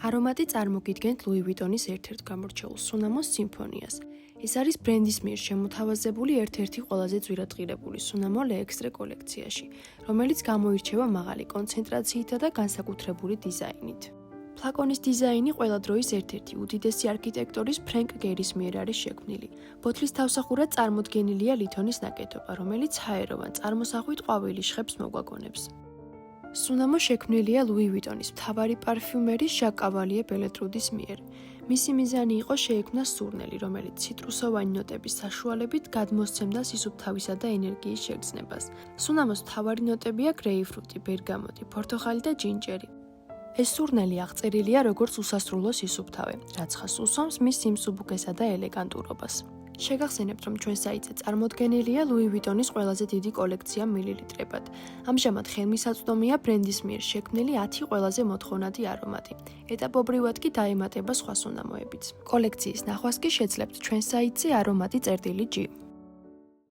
არომატი წარმოგიდგენთ ლუი ვიტონის ერთ-ერთ გამორჩეულ სუნამოს სიმფონიას. ეს არის ბრენდის მიერ შემოთავაზებული ერთ-ერთი ყველაზე ძვირადღირებული სუნამო ლეექსტრე კოლექციაში, რომელიც გამოირჩევა მაღალი კონცენტრაციითა და განსაკუთრებული დიზაინით. ფლაკონის დიზაინი ყველა დროის ერთ-ერთი უდიდესი არქიტექტორის ფრენკ გერის მიერ არის შექმნილი. ბოთლის თავსახურად წარმოდგენილია ლითონის ნაკეთობა, რომელიც ჰაეროვან წარმოსახვით ყვავილი შხებს მოგვაგონებს. სუნამო შექმნილია ლუი ვიტონის მთავარი პარფიუმერის ჟაკ კავალიე ბელეტრუდის მიერ. მისი მიზანი იყო შეექმნა სურნელი, რომელიც ციტრუსოვანი ნოტების საშუალებით გადმოსცემდა სისუფთავისა და ენერგიის შეგრძნებას. სუნამოს მთავარი ნოტებია გრეიფრუტი, ბერგამოტი, ფორთოხალი და ჯინჯერი. ეს სურნელი აღწერილია როგორც უსასრულო სისუფთავე, რაც ხას უსვამს მის სიმსუბუქესა და ელეგანტურობას. შეგახსენებთ, რომ ჩვენ საიტზე წარმოდგენილია ლუი ვიტონის ყველაზე დიდი კოლექცია მილilitrებად. ამჟამად ხელმისაწვდომია ბრენდის მიერ შექმნილი 10 ყველაზე მოთხოვნადი არომატი. ეტაპობრივად კი დაემატება სხვა სუნამოებიც. კოლექციის ნახვას კი შეძლებთ ჩვენ საიტზე aromati.g.